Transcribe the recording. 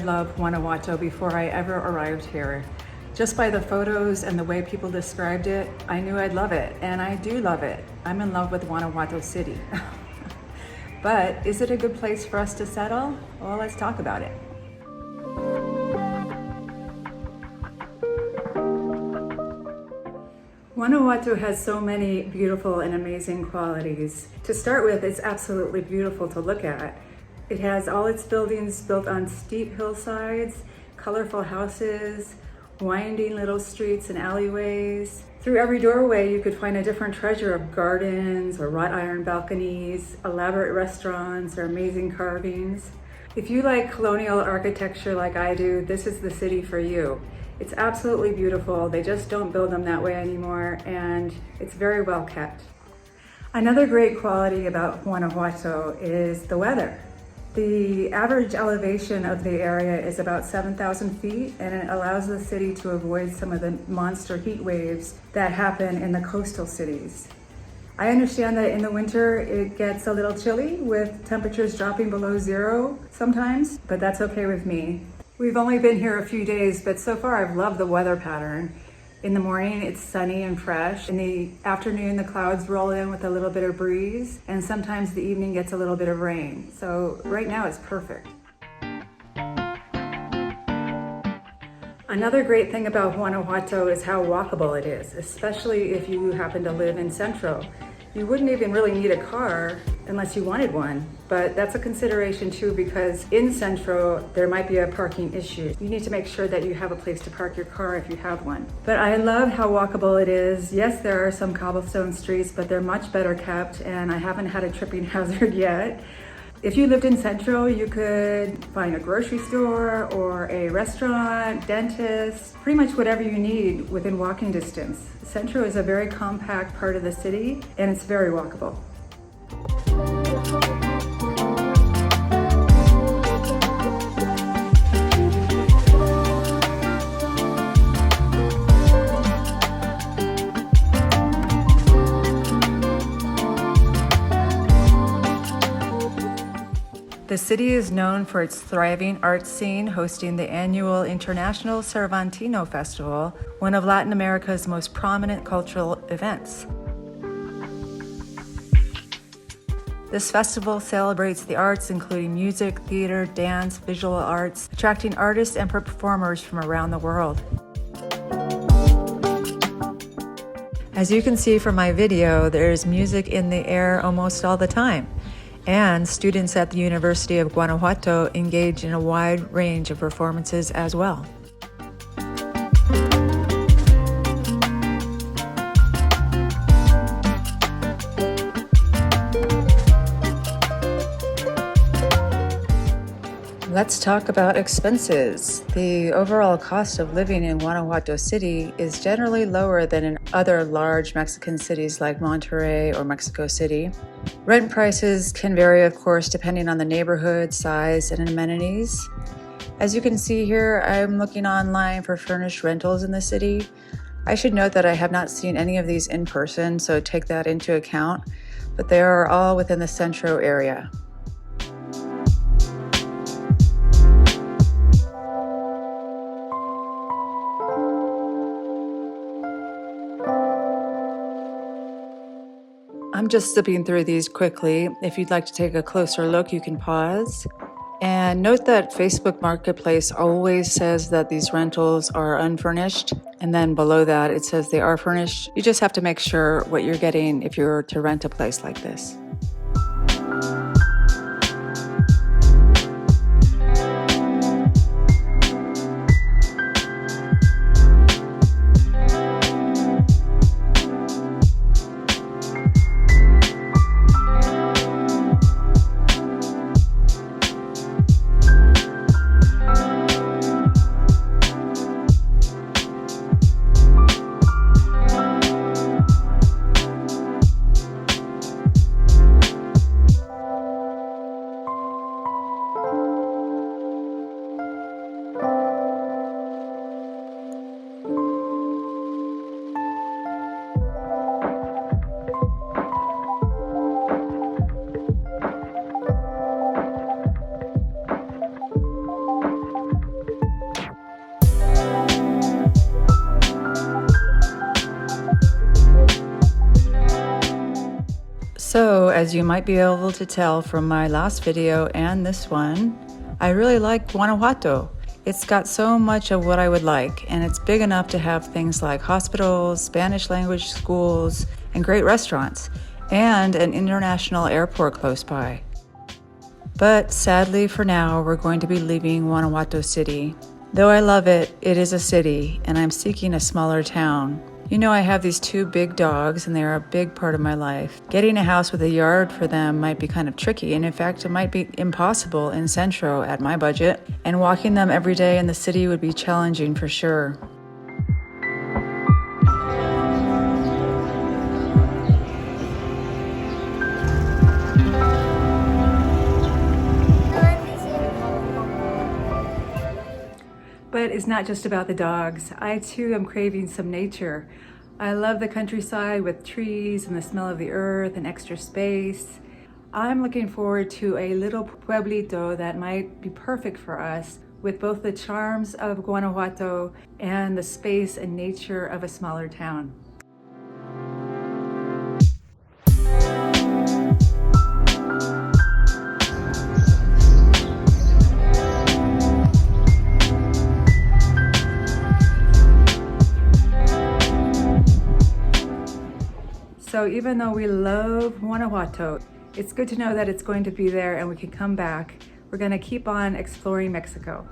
I'd love Guanajuato before I ever arrived here. Just by the photos and the way people described it, I knew I'd love it, and I do love it. I'm in love with Guanajuato City. But is it a good place for us to settle? Well, let's talk about it. Guanajuato has so many beautiful and amazing qualities. To start with, it's absolutely beautiful to look at. It has all its buildings built on steep hillsides, colorful houses, winding little streets and alleyways. Through every doorway, you could find a different treasure of gardens or wrought iron balconies, elaborate restaurants, or amazing carvings. If you like colonial architecture like I do, this is the city for you. It's absolutely beautiful. They just don't build them that way anymore, and it's very well kept. Another great quality about Guanajuato is the weather. The average elevation of the area is about 7,000 feet, and it allows the city to avoid some of the monster heat waves that happen in the coastal cities. I understand that in the winter it gets a little chilly with temperatures dropping below zero sometimes, but that's okay with me. We've only been here a few days, but so far I've loved the weather pattern. In the morning, it's sunny and fresh. In the afternoon, the clouds roll in with a little bit of breeze, and sometimes the evening gets a little bit of rain. So right now it's perfect. Another great thing about Guanajuato is how walkable it is, especially if you happen to live in Centro. You wouldn't even really need a car unless you wanted one, but that's a consideration too, because in Centro there might be a parking issue. You need to make sure that you have a place to park your car if you have one. But I love how walkable it is. Yes, there are some cobblestone streets, but they're much better kept, and I haven't had a tripping hazard yet. If you lived in Centro, you could find a grocery store or a restaurant, dentist, pretty much whatever you need within walking distance. Centro is a very compact part of the city, and it's very walkable. The city is known for its thriving art scene, hosting the annual International Cervantino Festival, one of Latin America's most prominent cultural events. This festival celebrates the arts, including music, theater, dance, visual arts, attracting artists and performers from around the world. As you can see from my video, there is music in the air almost all the time. And students at the University of Guanajuato engage in a wide range of performances as well. Let's talk about expenses. The overall cost of living in Guanajuato City is generally lower than in other large Mexican cities like Monterrey or Mexico City. Rent prices can vary, of course, depending on the neighborhood, size, and amenities. As you can see here, I'm looking online for furnished rentals in the city. I should note that I have not seen any of these in person, so take that into account, but they are all within the Centro area. I'm just zipping through these quickly. If you'd like to take a closer look, you can pause. And note that Facebook Marketplace always says that these rentals are unfurnished. And then below that, it says they are furnished. You just have to make sure what you're getting if you're to rent a place like this. So, as you might be able to tell from my last video and this one, I really like Guanajuato. It's got so much of what I would like, and it's big enough to have things like hospitals, Spanish language schools, and great restaurants, and an international airport close by. But sadly for now, we're going to be leaving Guanajuato City. Though I love it, it is a city, and I'm seeking a smaller town. You know, I have these 2 big dogs, and they're a big part of my life. Getting a house with a yard for them might be kind of tricky, and in fact, it might be impossible in Centro at my budget, and walking them every day in the city would be challenging for sure. But it's not just about the dogs. I too am craving some nature. I love the countryside with trees and the smell of the earth and extra space. I'm looking forward to a little pueblito that might be perfect for us, with both the charms of Guanajuato and the space and nature of a smaller town. So even though we love Guanajuato, it's good to know that it's going to be there and we can come back. We're going to keep on exploring Mexico.